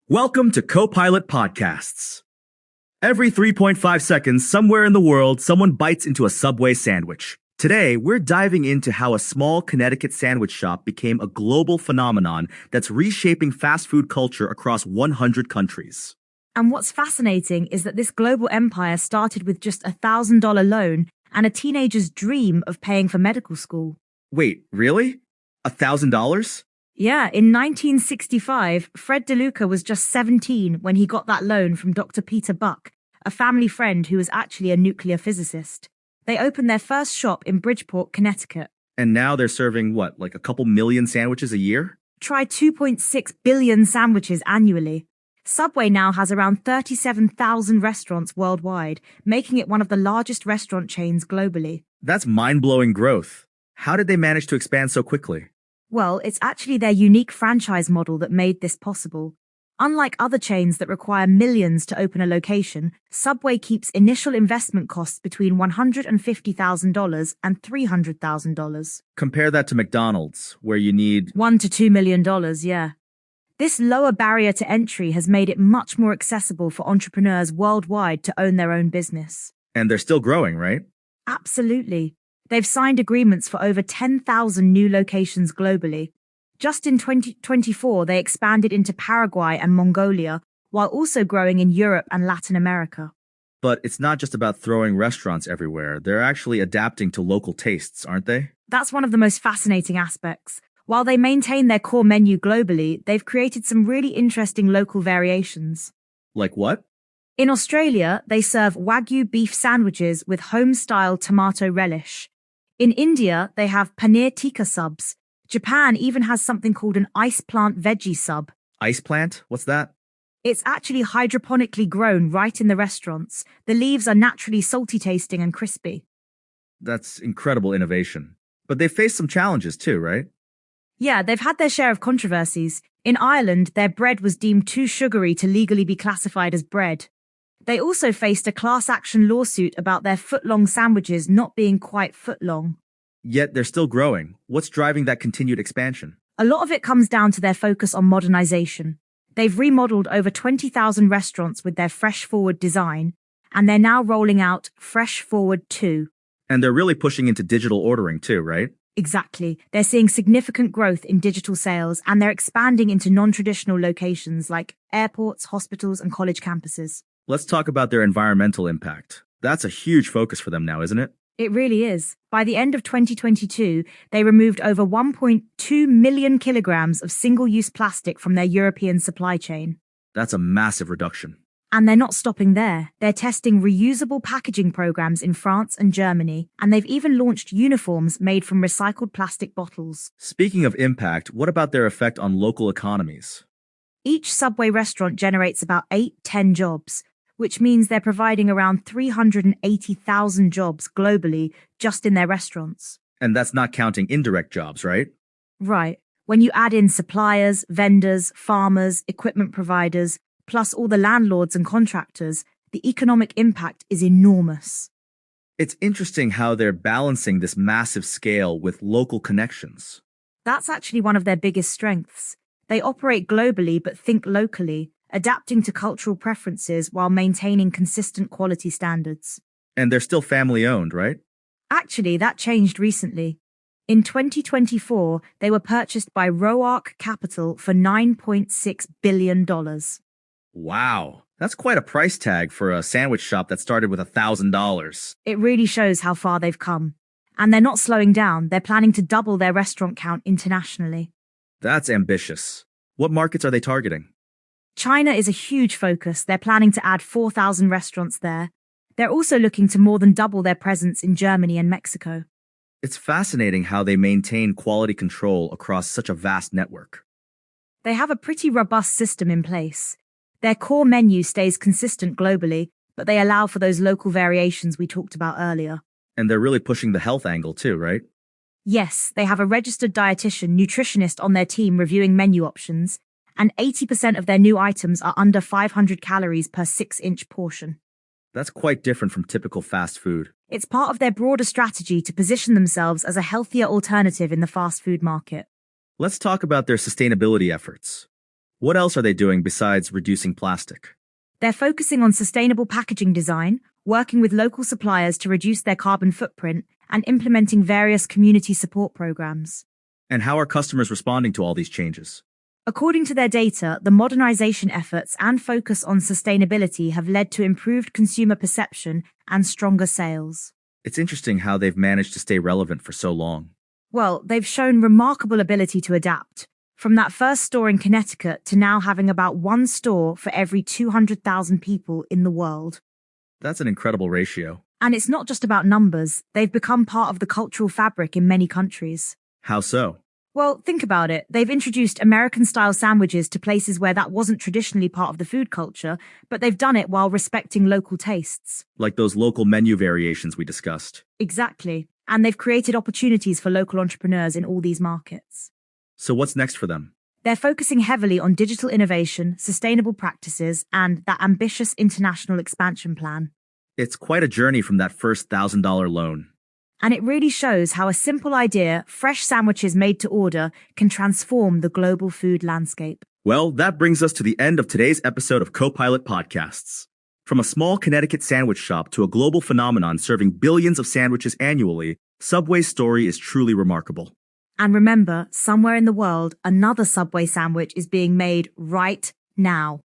Welcome to Copilot Podcasts. Every 3.5 seconds, somewhere in the world, someone bites into a Subway sandwich. Today, we're diving into how a small Connecticut sandwich shop became a global phenomenon that's reshaping fast food culture across 100 countries. And what's fascinating is that this global empire started with just a $1,000 loan and a teenager's dream of paying for medical school. Wait, really? $1,000? Yeah, in 1965, Fred DeLuca was just 17 when he got that loan from Dr. Peter Buck, a family friend who was actually a nuclear physicist. They opened their first shop in Bridgeport, Connecticut. And now they're serving what, like a couple million sandwiches a year? Try 2.6 billion sandwiches annually. Subway now has around 37,000 restaurants worldwide, making it one of the largest restaurant chains globally. That's mind-blowing growth. How did they manage to expand so quickly? Well, it's actually their unique franchise model that made this possible. Unlike other chains that require millions to open a location, Subway keeps initial investment costs between $150,000 and $300,000. Compare that to McDonald's, where you need $1 to $2 million, yeah. This lower barrier to entry has made it much more accessible for entrepreneurs worldwide to own their own business. And they're still growing, right? Absolutely. They've signed agreements for over 10,000 new locations globally. Just in 2024, they expanded into Paraguay and Mongolia, while also growing in Europe and Latin America. But it's not just about throwing restaurants everywhere. They're actually adapting to local tastes, aren't they? That's one of the most fascinating aspects. While they maintain their core menu globally, they've created some really interesting local variations. Like what? In Australia, they serve Wagyu beef sandwiches with home-style tomato relish. In India, they have paneer tikka subs. Japan even has something called an ice plant veggie sub. Ice plant? What's that? It's actually hydroponically grown right in the restaurants. The leaves are naturally salty tasting and crispy. That's incredible innovation. But they face some challenges too, right? Yeah, they've had their share of controversies. In Ireland, their bread was deemed too sugary to legally be classified as bread. They also faced a class action lawsuit about their foot-long sandwiches not being quite foot-long. Yet they're still growing. What's driving that continued expansion? A lot of it comes down to their focus on modernization. They've remodeled over 20,000 restaurants with their Fresh Forward design, and they're now rolling out Fresh Forward 2. And they're really pushing into digital ordering too, right? Exactly. They're seeing significant growth in digital sales, and they're expanding into non-traditional locations like airports, hospitals, and college campuses. Let's talk about their environmental impact. That's a huge focus for them now, isn't it? It really is. By the end of 2022, they removed over 1.2 million kilograms of single-use plastic from their European supply chain. That's a massive reduction. And they're not stopping there. They're testing reusable packaging programs in France and Germany, and they've even launched uniforms made from recycled plastic bottles. Speaking of impact, what about their effect on local economies? Each Subway restaurant generates about 8-10 jobs, which means they're providing around 380,000 jobs globally just in their restaurants. And that's not counting indirect jobs, right? Right. When you add in suppliers, vendors, farmers, equipment providers, plus all the landlords and contractors, the economic impact is enormous. It's interesting how they're balancing this massive scale with local connections. That's actually one of their biggest strengths. They operate globally but think locally, adapting to cultural preferences while maintaining consistent quality standards. And they're still family-owned, right? Actually, that changed recently. In 2024, they were purchased by Roark Capital for $9.6 billion. Wow, that's quite a price tag for a sandwich shop that started with $1,000. It really shows how far they've come. And they're not slowing down. They're planning to double their restaurant count internationally. That's ambitious. What markets are they targeting? China is a huge focus. They're planning to add 4,000 restaurants there. They're also looking to more than double their presence in Germany and Mexico. It's fascinating how they maintain quality control across such a vast network. They have a pretty robust system in place. Their core menu stays consistent globally, but they allow for those local variations we talked about earlier. And they're really pushing the health angle too, right? Yes, they have a registered dietitian, nutritionist on their team reviewing menu options, and 80% of their new items are under 500 calories per 6-inch portion. That's quite different from typical fast food. It's part of their broader strategy to position themselves as a healthier alternative in the fast food market. Let's talk about their sustainability efforts. What else are they doing besides reducing plastic? They're focusing on sustainable packaging design, working with local suppliers to reduce their carbon footprint, and implementing various community support programs. And how are customers responding to all these changes? According to their data, the modernization efforts and focus on sustainability have led to improved consumer perception and stronger sales. It's interesting how they've managed to stay relevant for so long. Well, they've shown remarkable ability to adapt, from that first store in Connecticut to now having about one store for every 200,000 people in the world. That's an incredible ratio. And it's not just about numbers, they've become part of the cultural fabric in many countries. How so? Well, think about it. They've introduced American-style sandwiches to places where that wasn't traditionally part of the food culture, but they've done it while respecting local tastes. Like those local menu variations we discussed. Exactly. And they've created opportunities for local entrepreneurs in all these markets. So what's next for them? They're focusing heavily on digital innovation, sustainable practices, and that ambitious international expansion plan. It's quite a journey from that first $1,000 loan. And it really shows how a simple idea, fresh sandwiches made to order, can transform the global food landscape. Well, that brings us to the end of today's episode of Copilot Podcasts. From a small Connecticut sandwich shop to a global phenomenon serving billions of sandwiches annually, Subway's story is truly remarkable. And remember, somewhere in the world, another Subway sandwich is being made right now.